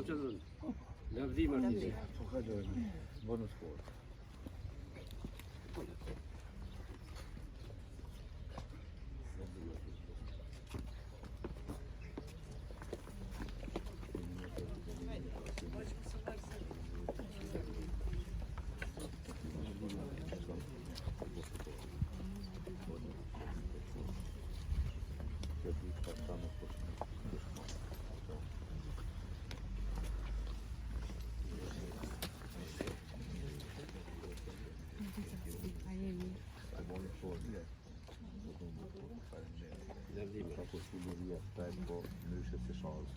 që të lavdi Martini. Po kalojmë, bonus sport. Po ndryshe si shans.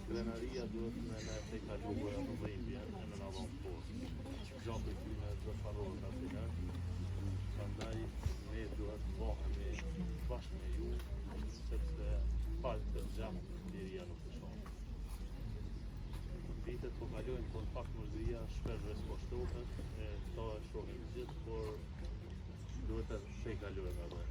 Krenaria duhet me te kaluar në dhimbje e në avantpostë. Gjatë e tyre zëfarohet atëherë. Prandaj ne duhet të bëhemi bashkë me ju, sepse palë të gjatë liria nuk të shonë. Vitet po kalojnë, por pak mërzia shpesh reskoshtohet, e këto e shohin gjithë, por duhet të te kalojnë edhe.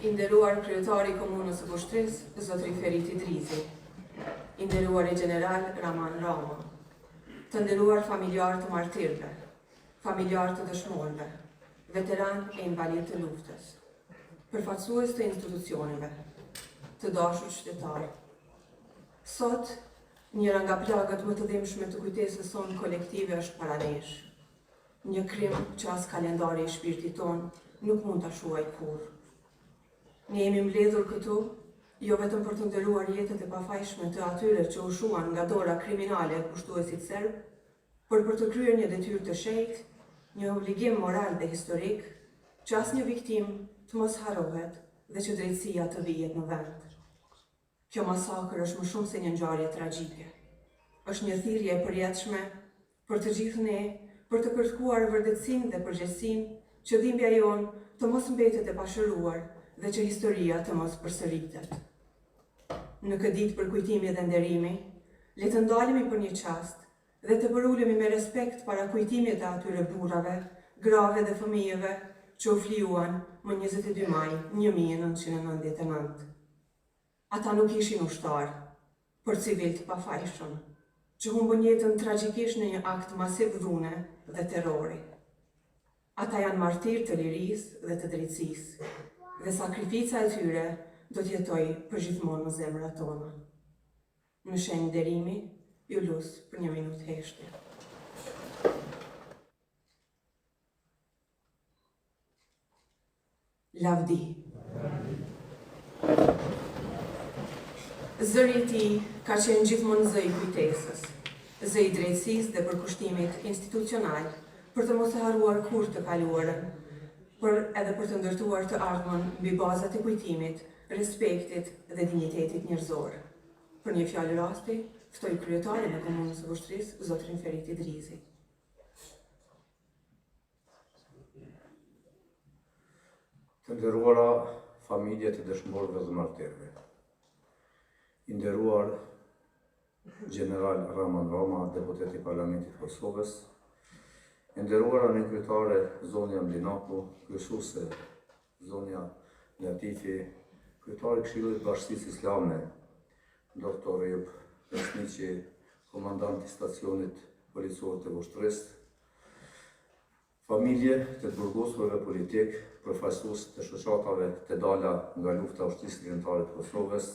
I nderuar kryetari i Komunës së Pushtrisë, zotëri Feriti Drizi, i nderuari general Raman Rama, të nderuar familjar të martirëve, familjar të dëshmorëve, veteran e invalid të luftës, përfaqësues të institucioneve, të dashur qytetarë. Sot, njëra nga plagët më të dhimbshme të kujtesës sonë kolektive është para nesh. Një krim që as kalendari i shpirtit tonë nuk mund ta shuaj kurrë. Ne jemi mbledhur këtu, jo vetëm për të nderuar jetët e pafajshme të atyre që u shuan nga dora kriminale e pushtuesit serb, por për të kryer një detyrë të shenjtë, një obligim moral dhe historik, që asnjë viktim të mos harrohet dhe që drejtësia të vihet në vend. Kjo masakër është më shumë se një ngjarje tragjike. Është një thirrje e përjetshme për të gjithë ne, për të kërkuar vërtetësinë dhe përgjegjësinë që dhimbja jonë të mos mbetet e pashëruar dhe që historia të mos përsëritet. Në këtë ditë për kujtimi dhe nderimi, le të ndalemi për një çast dhe të përulemi me respekt para kujtimit të atyre burrave, grave dhe fëmijëve që u flijuan më 22 maj 1999. Ata nuk ishin ushtarë, por civil të pafajshëm, që humbën jetën tragjikisht në një akt masiv dhune dhe terrori. Ata janë martirë të lirisë dhe të drejtësisë, dhe sakrifica e tyre do të jetojë përgjithmonë në zemrat tona. Në shenjë nderimi, ju lus për një minutë heshtje. Lavdi. Zëri i tij ka qenë gjithmonë zë i kujtesës, zë i drejtësisë dhe përkushtimit institucional për të mos e harruar kurrë të kaluarën, por edhe për të ndërtuar të ardhmen mbi bazat e kujtimit, respektit dhe dinjitetit njerëzor. Për një fjalë rasti, ftoj kryetarin e Komunës së Pushtrisë, zotrin Feriti Drizi. Të nderuara familje të dëshmorëve dhe martirëve. I nderuar general Raman Rama, deputet i Parlamentit të Kosovës, i nderuara një kryetare Zonja Mlinaku, kryesuese Zonja Latifi, kryetari i Këshillit të Bashkisë Islame, doktor Eyüp Resniqi, komandanti stacionit policor të Voshtresë, familje të burgosurve politik, përfaqësues të shoqatave të dala nga lufta ushtrisë ligjëtare të Kosovës,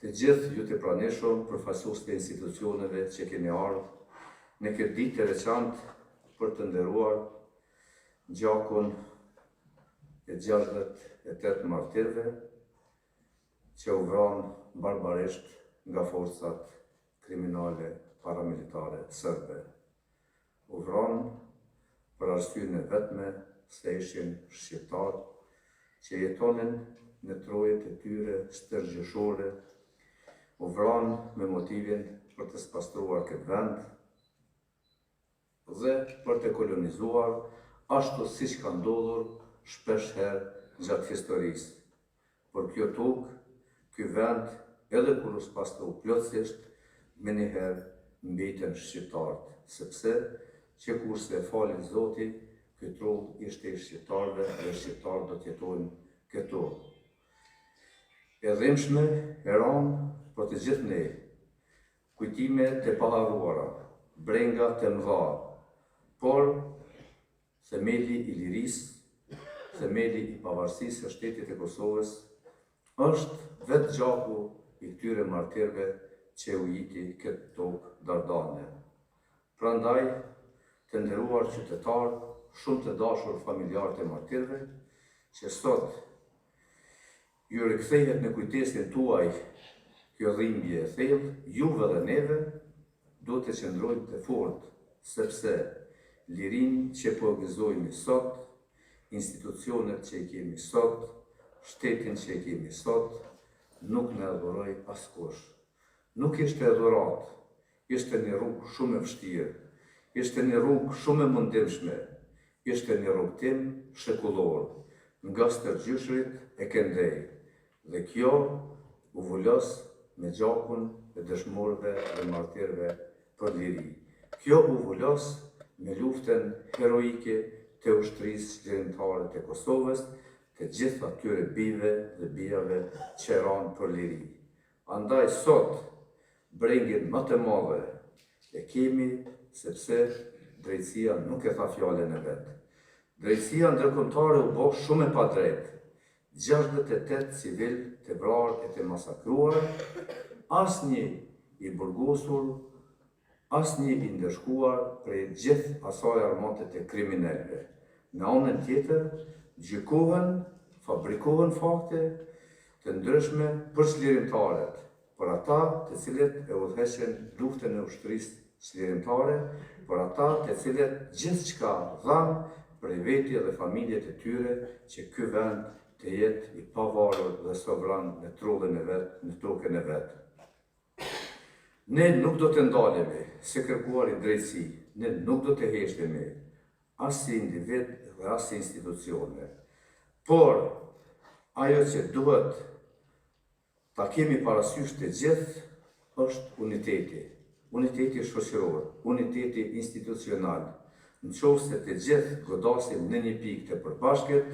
të gjithë ju të pranishëm, përfaqësues të institucioneve që keni ardhur në këtë ditë të veçantë për të nderuar gjakun e 68 martirëve që u vranë barbarisht nga forcat kriminale paramilitare serbe. U vranë për arsyën e vetme se ishin shqiptarë që jetonin në trojet e tyre stërgjëshore, u vranë me motivin për të spastruar këtë vend dhe për të kolonizuar ashtu siç ka ndodhur shpesh herë gjatë historisë. Por kjo tokë, ky vend, edhe kur u spastru plotësisht, me njëherë mbeten shqiptarët, sepse që kurse e falin Zoti, ky trull ishte i shqiptarëve dhe shqiptarët do të jetojnë këtu. E dhimbshme e ranë për të gjithë ne, kujtime të paharruara, brenga të mëdha, por themeli i lirisë, themeli i pavarësisë së shtetit e Kosovës është vetë gjaku i këtyre martirëve që u jiti këtë tokë dardane. Prandaj, të nderuar qytetarë, shumë të dashur familjarët e martirëve, që sot ju rikthehet në kujtesën tuaj kjo dhimbje e thellë, juve dhe neve, do të qëndrojmë të fortë, sepse lirinë që po gëzojmë sot, institucionet që i kemi sot, shtetin që i kemi sot, nuk në adhuroj askush. Nuk ishte dhurat, ishte një rrugë shumë e vështirë, ishte një rrugë shumë e mundimshme, ishte një rrugëtim shekullor, nga stërgjyshrit e Kendej, dhe kjo u vullos me gjakun e dëshmorëve dhe martirëve për liri. Kjo u vullos me luftën heroike të ushtrisë ligjëtare të Kosovës, të gjithë atyre bijve dhe bijave që ranë për liri. Andaj sot, brengin më të madhe e kemi, sepse drejtësia nuk e tha fjalën e vetë. Drejtësia ndërkombëtare u bë shumë e padrejtë. 68 civil të vrarë e të masakruar, asnjë i burgosur, asnjë i ndëshkuar prej gjithë asaj armate të kriminalëve. Në anën tjetër, gjykohen, fabrikohen fakte të ndryshme për çlirimtarët, për ata të cilët e udhëheqin luftën e ushtrisë çlirimtare, për ata të cilët gjithçka dhanë prej veti dhe familjet e tyre që ky vend të jetë i pavarur dhe sovran në trullin e vet, në tokën e vet. Ne nuk do të ndalemi se kërkuar i drejtësi, ne nuk do të heshtemi as si individ dhe as si institucione. Por, ajo që duhet ta kemi parasysh të gjithë është uniteti. Uniteti shoqëror, uniteti institucional. Nëse të gjithë godasim në një pikë të përbashkët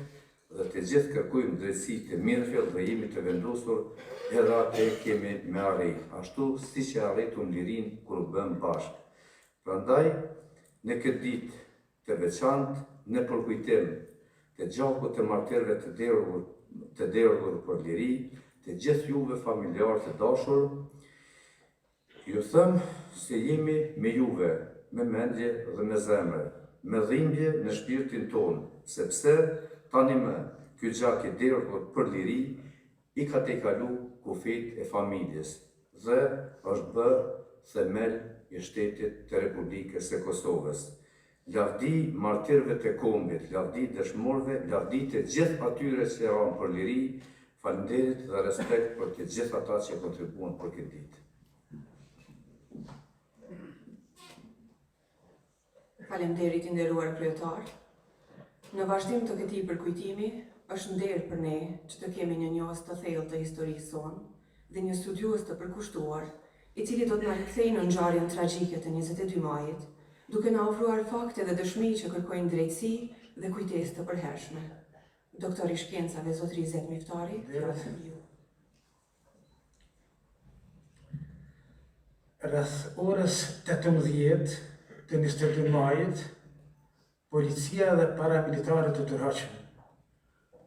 dhe të gjithë kërkojmë drejtësi të mirëfillt dhe jemi të vendosur, edhe atë kemi me arrit, ashtu siç e arritëm lirinë kur u bëm bashkë. Prandaj, në këtë ditë të veçantë, në përkujtim të gjakut të martirëve të derdhur për liri, të gjithë juve familjarë të dashur, ju them se jemi me juve, me mendje dhe me zemër, me dhimbje në shpirtin tonë, sepse tani më ky gjak i derdhur për liri i ka tejkalu kufit e familjes dhe është bërë themel i shtetit të Republikës së Kosovës. Lavdi martirëve të kombit, lavdi dëshmorëve, lavdi të gjithë atyre që ranë për liri, faleminderit dhe respekt për të gjithë ata që kontribuan për këtë ditë. Faleminderit i nderuar kryetar. Në vazhdim të këtij përkujtimi, është nder për ne që të kemi një njohës të thellë të historisë sonë dhe një studiues të përkushtuar, i cili do të na rikthejë në ngjarjen tragjike të 22 majit, duke na ofruar fakte dhe dëshmi që kërkojnë drejtësi dhe kujtesë të përhershme. Doktor i shkencave Zotri Izet Miftari, fjalën ju. Rreth orës 18 të 22 majit, policia dhe paramilitarët të tërhoqën,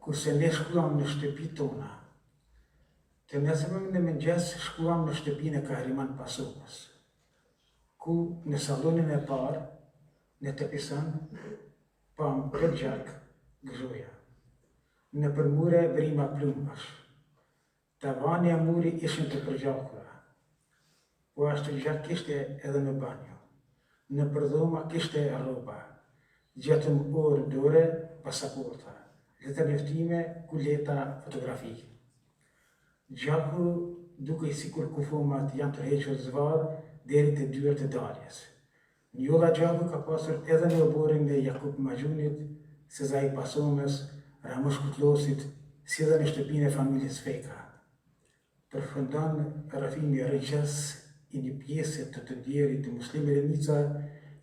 kurse ne shkuam në shtëpi tona. Të nesërmën në mëngjes shkuam në shtëpinë e Kahriman Pasokës, ku në salonin e parë, në tepisan, pam për gjak gëzoja. Në përmure vrima plumbash. Tavani e muri ishin të përgjakura, po ashtu gjak kishte edhe në banjo. Në përdhoma kishte rroba, gjetëm orë dore, pasaporta, letër njoftime, kuleta, fotografi. Gjaku duke sikur kufomat janë të hequr zvarë deri te dyert e daljes. Njolla gjaku ka pasur edhe në oborin e Jakub Majunit, Sezai Pasomës, Ramosh Kutlosit, si edhe në shtëpinë e familjes Feka. Përfundon Rafimi Rëgjës, i një pjesë të të ndjerit të Muslimi Lenica,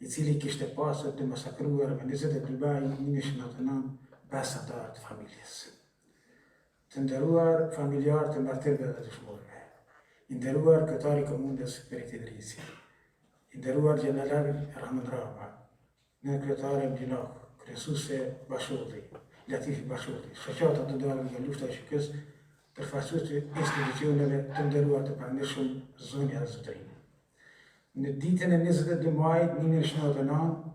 i cili kishte pasur të masakruar me 22 maj 1999 besatar të familjes. Të nderuar familjar të martirëve dhe dëshmorëve, i nderuar kryetari i komunës Ferit Idrisi, i nderuar general Rahman Rama, në kryetare Mdinok, kryesuese Bashulli, Latifi Bashulli, shoqata të ndërë nga lufta e Shqipërisë, përfaqësues të institucioneve të nderuar të pranishëm zonja dhe zotërinë. Në ditën e 22 majit 1999,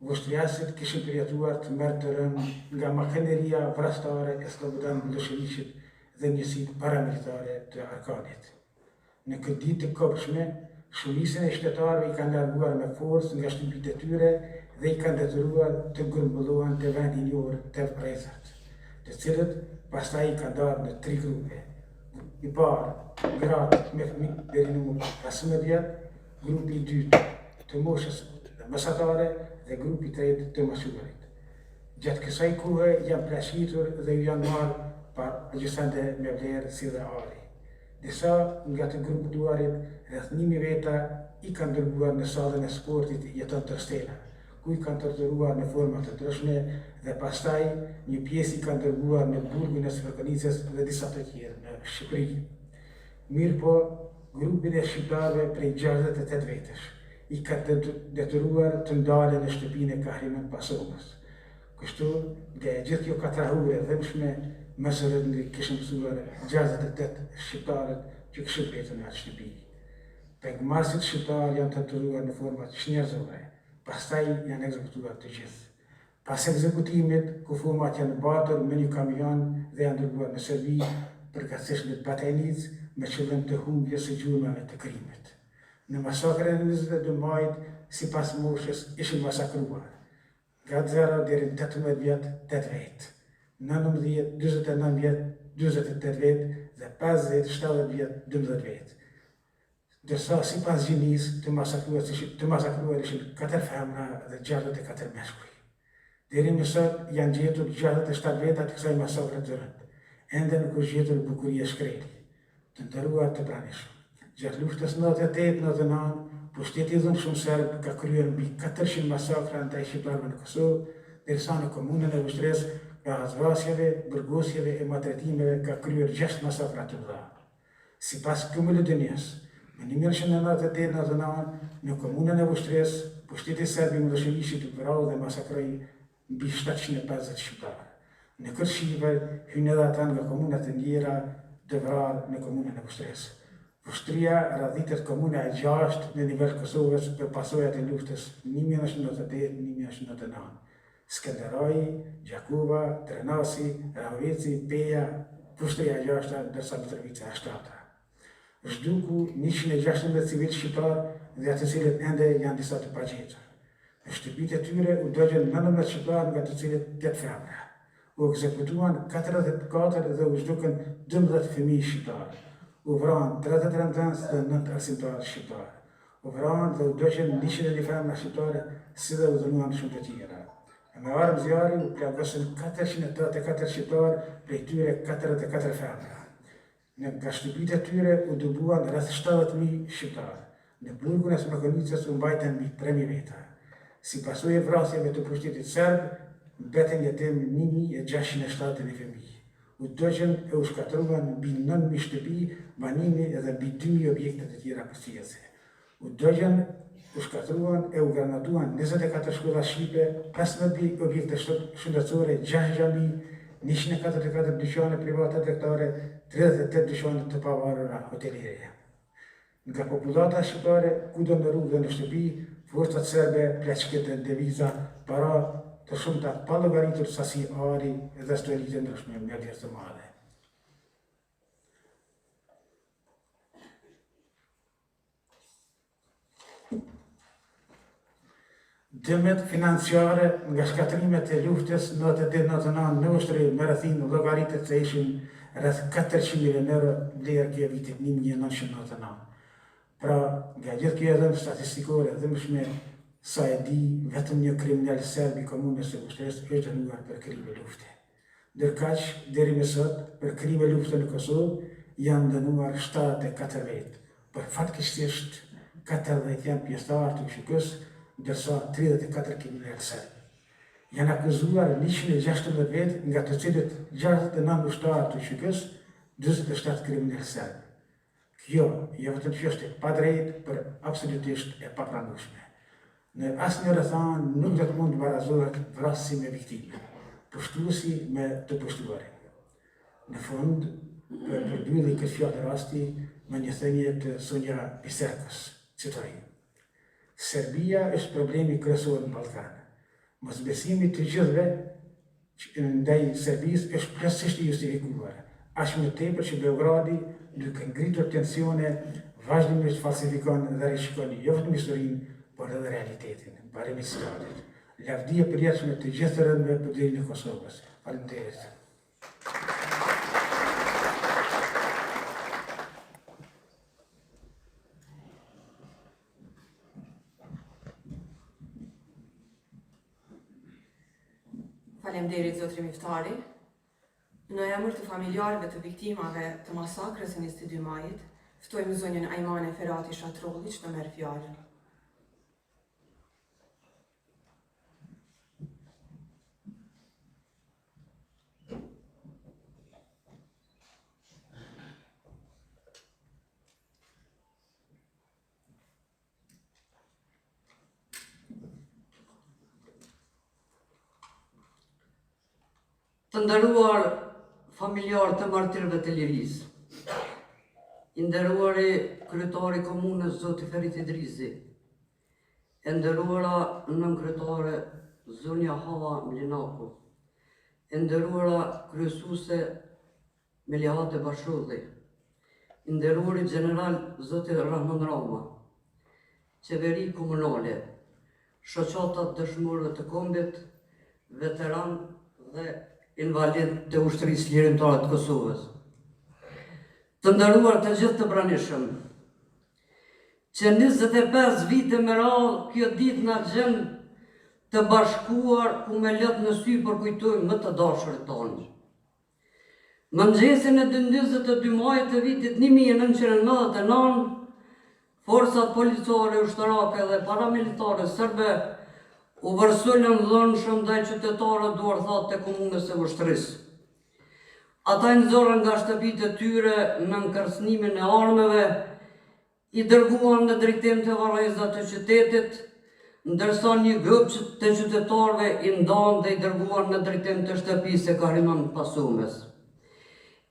voshtriasit kishin përjetuar të mërtërën nga makineria vrastare e Slobodan Miloševićit dhe njësitë paramilitare të Arkanit. Në këtë ditë të kopshme, shumicën e qytetarëve i kanë larguar me forcë nga shtëpitë e tyre dhe i kanë detyruar të grumbullohen te vendi i njohur Tel Prezat, të cilët pastaj i kanë ndarë në 3 grupe. I parë, gratë me fëmijë deri në moshë 15 vjet, grupi i dytë të moshës mesatare dhe grupi i tretë të moshuarit. Gjatë kësaj kohe janë plashqitur dhe ju janë marrë pa gjysande me vlerë si dhe ari. Disa nga të grupuarit rreth 1000 veta i kanë dërguar në sallën e sportit Jeton Tërstela, ku i kanë torturuar në forma të ndryshme dhe pastaj një pjesë i kanë dërguar në burgun e Srebrenicës dhe disa të tjerë në Shqipëri. Mirë po, grupin e shqiptarëve prej 68 vetësh i kanë detyruar të ndalen në shtëpinë e Kahriman Pasokës. Kështu, nga e gjithë kjo katrahur e dhëmshme, mësërët nga kishën mësuar 68 shqiptarët që kështu vetën në atë shtëpi. Pengmarrësit shqiptarë janë torturuar në format shnjërzore, pastaj janë ekzekutuar të gjithë. Pas ekzekutimit, kufumat janë batur me një kamion dhe janë dërguar në Serbi, përkatësisht në Batajnic, me qëllim të humbjes së gjurmëve të krimit. Në masakrën e 22 majit, sipas moshës, ishin masakruar nga 0 deri në 18 vjet 8 vetë, 19, 49 vjet 48 vetë dhe 50, 70 vjet 12 vetë. Dërsa sipas gjinisë të masakruar ishin 4 femra dhe 64 meshkuj. Deri më sot janë gjetur 67 veta të kësaj masakre të rëndë. Ende nuk është gjetur bukuria shkreli. Të nderuar të pranishëm. Gjatë luftës 98-99, pushteti i dhunshëm serb ka kryer mbi 400 masakra ndaj shqiptarëve në Kosovë, ndërsa në komunën e Vështres ka zvrasjeve, burgosjeve e maltretimeve ka kryer 6 masakra të mëdha. Sipas Kumulludinjes, në 1998-99, në komunën e Vështres, pushteti serb i Miloševićit u vrau dhe masakroi mbi 750 shqiptarë. Në këtë shqipe hyn edhe ata nga komunat e tjera të vrarë në komunën e Vështres. Vështria radhitet komuna e 6 në nivel Kosovës për pasojat e luftës 1998-1999. Skenderaj, Gjakova, Trenasi, Raveci, Peja, Vështria e 6 ndërsa Mitrovica e 7. Zhduku 116 civil shqiptar dhe atë cilët ende janë disa të pagjetur. Në shtëpitë e tyre u dëgjën 19 shqiptar nga të cilët 8 femra. U ekzekutuan 44 dhe u zhdukën 12 fëmijë shqiptarë. U vranë 33 nxënës dhe 9 arsimtarë shqiptarë. U vranë dhe u dëgjën 101 femra shqiptare, si dhe u dhënuan shumë të tjera. Me armë zjarri u plagosën 484 shqiptarë, prej tyre 44 femra. Nga shtëpitë e tyre u dëbuan rreth 70.000 shqiptarë. Në burgun e Srebrenicës u mbajtën mbi 3.000 veta. Si pasojë e vrasjeve të pushtetit serb, mbeten jetim 1.670 fëmijë. U dëgjën e u shkatruan mbi 9.000 shtëpi, banime edhe mbi 2.000 objekte të tjera përcjellëse. U dëgjën, u shkatruan e u granatuan 24 shkolla shqipe, 15 objekte shëndetësore, 6 xhami, 144 dyqane private tregtare, 38 dyqane të pavarura hoteliere. Nga populata shqiptare, kudo në rrugë dhe në shtëpi, forcat serbe pleqketën deviza, para të shumta pa llogaritur sasi ari dhe storite ndryshme me vlerë të madhe. Dëmet financiare nga shkatrimet e luftës në 88-99 në ushtri me rrethim llogaritet se ishin rreth 400.000 euro vlerë kjo vitit 1999. Pra, nga gjithë kjo dhënë statistikore dhe mëshme, sa e di, vetëm një kriminal serb i komunës së Ushtrisë është dënuar për krime lufte. Ndërkaq, deri më sot, për krime lufte në Kosovë janë dënuar 74 vetë, për fatkeqësisht 40 janë pjesëtarë të KSHK-s, ndërsa 34 kriminal serb. Janë akuzuar 116 vetë, nga të cilët 69 ushtarë të KSHK-s, 47 kriminal serb. Kjo, jo vetëm që është e padrejtë, për absolutisht e papranueshme. Në asnjë rrethon nuk do të mund të barazohet vrasësi me viktime, pushtuesi me të pushtuarin. Në fund, përbylli këtë fjalë rasti me një thënie të Sonja Biserkës, citoj: Serbia është problemi kryesor në Ballkan. Mosbesimi të gjithëve ndaj Serbisë është plotësisht i justifikuar, aq më tepër që Beogradi, duke ngritur tensione, vazhdimisht falsifikon dhe rishikon jo vetëm historinë, por edhe realitetin, barimi citatit. Lavdi e përjetshme të gjithë të rëndëve për drejtën e Kosovës. Faleminderit. Faleminderit zotri Miftari. Në emër të familjarëve të viktimave të masakrës në 22 majit, ftojmë zonjën Ajmane Ferati Shatrolli që të merr fjalën. Të nderuar familjar të martirëve të lirisë, i nderuari kryetari i komunës zoti Ferit Idrizi, e nderuara nënkryetare zonja Hava Mlinaku, e nderuara kryesuese Meliahate Bashulli, i nderuari general zoti Rahman Rama, qeveri komunale, shoqatat dëshmorëve të kombit, veteran dhe invalid të ushtrisë lirimtare të Kosovës. Të nderuar të gjithë të pranishëm, që 25 vite me radhë kjo ditë na gjen të bashkuar ku me lët në sy përkujtojmë më të dashurit tonë. Mëngjesin e 22 majit të vitit 1999, forcat policore, ushtarake dhe paramilitare serbe u vërsullën dhënshëm ndaj qytetarëve duarthat të komunës së Ushtrisë. Ata nxorën nga shtëpitë e tyre në nkërcënimin e armëve, i dërguan në drejtim të varrezat të qytetit, ndërsa një grup të qytetarëve i ndanë dhe i dërguan në drejtim të shtëpisë së Kahriman Pasumës,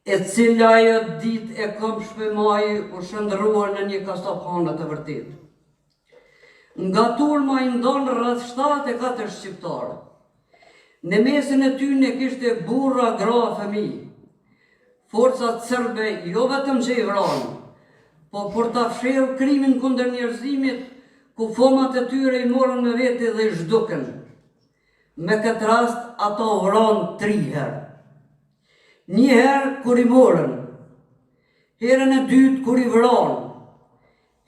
e cila ajo ditë e këmbshme maji u shndërruar në një kastapkane të vërtetë. Nga turma i ndonë rreth 74 shqiptarë. Në mesin e tyre kishte burra, gra, fëmijë. Forcat serbe jo vetëm që i vranë, po për ta fshehur krimin kundër njerëzimit, ku fomat e tyre i morën me vete dhe i zhdukën. Me këtë rast ata u vranë 3 herë. Një herë kur i morën, herën e dytë kur i vranë,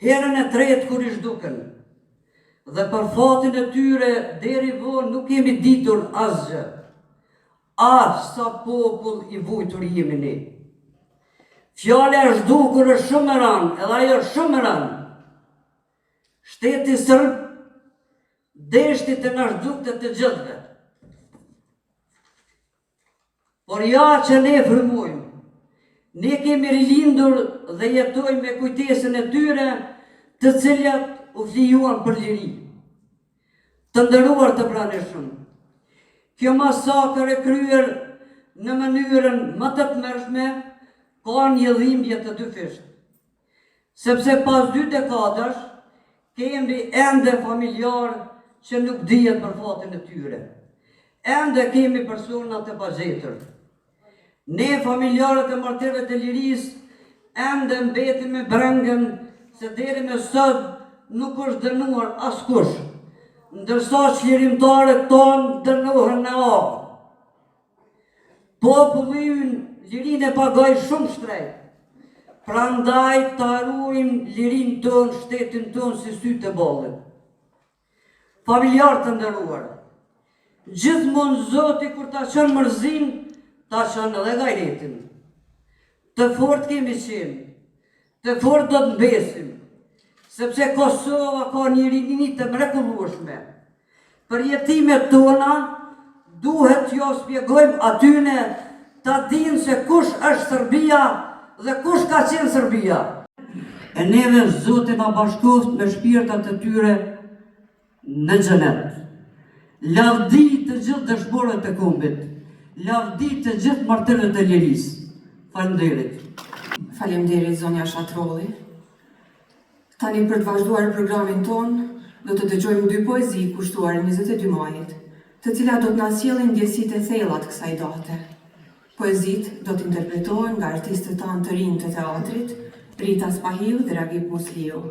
herën e tretë kur i zhdukën. Dhe për fatin e tyre deri vonë nuk kemi ditur asgjë. Sa popull i vujtur jemi ne. Fjala e zhdukur është shumë e rëndë, edhe ajo është shumë e rëndë. Shteti serb deshti të na zhdukte të gjithëve. Por ja që ne frymojmë, ne kemi rilindur dhe jetojmë me kujtesën e tyre, të cilat u flijuan për liri. Të nderuar të pranishëm, kjo masakër e kryer në mënyrën më të tmerrshme ka një dhimbje të dyfishtë, sepse pas 2 dekadash kemi ende familjarë që nuk dihet për fatin e tyre. Ende kemi persona të pagjetër. Ne familjarët e martirëve të lirisë ende mbetemi me brengën se deri me sot nuk është dënuar askush, ndërsa çlirimtarët tonë dënohen në akë. Populli ynë lirinë e pagoi shumë shtrejt. Prandaj të ruajmë lirinë tonë, shtetin tonë si sy të bollit. Familjarë të nderuar, gjithmonë Zoti kur ta çon mërzin, ta çon edhe gajretin. Të fort kemi qenë, të fort do të mbesim, sepse Kosova ka një rini të mrekullueshme. Për jetimet tona duhet t'jo spjegojmë atyne ta dinë se kush është Serbia dhe kush ka qenë Serbia. E neve Zoti na bashkoft me shpirtat e tyre në xhenet. Lavdi të gjithë dëshmorët e kombit, lavdi të gjithë martirët e lirisë. Faleminderit. Faleminderit zonja Shatrolli. Tani për të vazhduar programin ton, do të dëgjojmë 2 poezi kushtuar 22 majit, të cilat do të na sjellin ndjesitë e thella të kësaj date. Poezitë do të interpretohen nga artistët tanë të rinj të teatrit, Rita Spahiu dhe Ragip Musliu.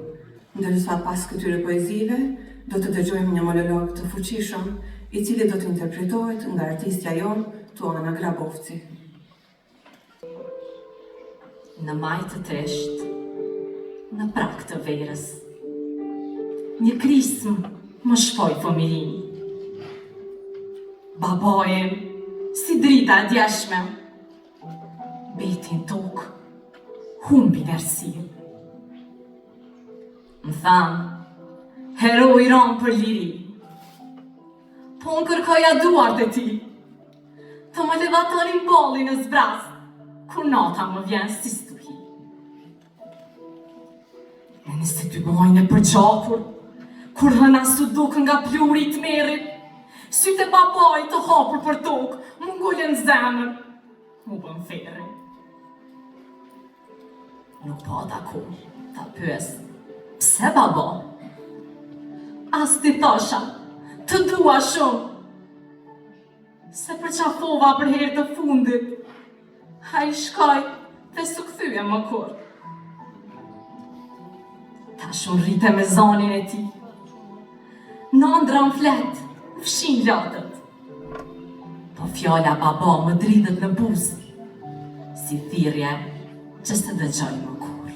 Ndërsa pas këtyre poezive, do të dëgjojmë një monolog të fuqishëm, i cili do të interpretohet nga artistja jon, Tuana Grabovci. Në maj të tresht, në prak të verës, një krism më shpoj fëmirin. Babajem, si drita e djeshme, betin tokë, humbi nërësi. Më thamë, hero i ronë për liri, po në kërkoja duart e ti, të më levatonin bolli në zbraz, kur nata më vjen si stuhi. Në 22 muajnë e përgjakur, kur hëna su dukë nga pluri të merit, sytë e babaj të hapur për tokë, më ngullën zemër, mu bën fere. Nuk pa t'aku, ta pyes, pse baba? As ti thosha, të dua shumë, se përqafova për herë të fundit, ha i shkaj dhe s'u kthyja më kur. Ta shumë rrite me zonin e ti. Nëndra më flet, fshin latët. Po fjalla baba më dridhet në buzë, si thirrje që s'të dëgjoj më kur.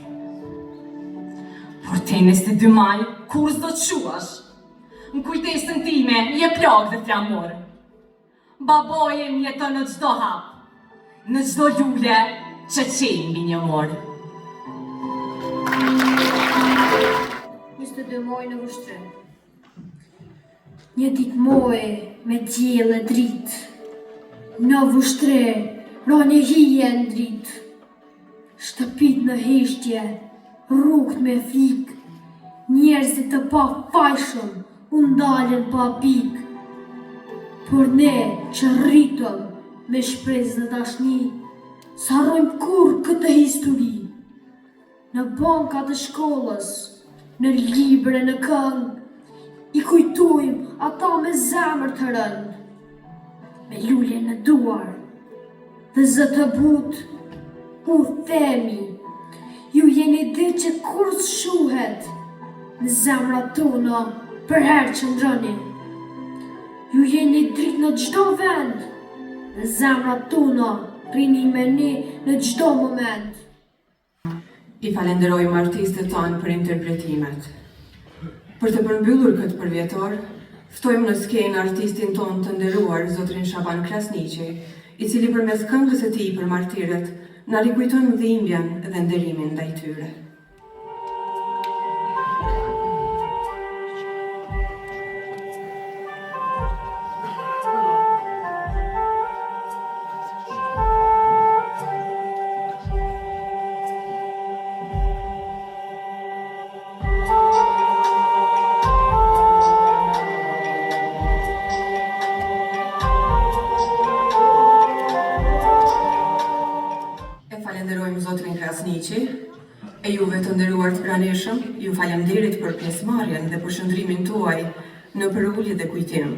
Por te 22 maj, kur s'do të quash, më kujtesën time je plak dhe flamur. Babajem jeton në çdo hap, në çdo lule që qenë mbi një morë. 22 muaj në Vushtrë. Një ditë muaj me diell e dritë, në Vushtrë ro një hije në dritë. Shtëpit në heshtje, rrugët me frikë, njerëzit të pa fajshëm u ndalen pa pikë. Por ne që rritëm me shpresë dhe dashni, s'harrojmë kur këtë histori. Në bankat e shkollës, në libre në këngë, i kujtojmë ata me zemër të rënd, me lulje në duar, dhe zë të but, u themi, ju jeni dhe që kur shuhet, në zemrat tona për herë që ndrëni. Ju jeni dritë në gjdo vend, në zemrat tona rini me ne në gjdo moment. I falenderojmë artistët tanë për interpretimet. Për të përmbyllur këtë përvjetor, ftojmë në skenë artistin tonë të nderuar, zotrin Shaban Krasniqi, i cili përmes këngës e tij për martirët, na rikujton dhimbjen dhe nderimin ndaj tyre. Falenderojmë Zotrin Krasniqi, e juve të nderuar të pranishëm, ju falemnderit për pjesëmarrjen dhe për shëndrimin tuaj në për ullje dhe kujtim.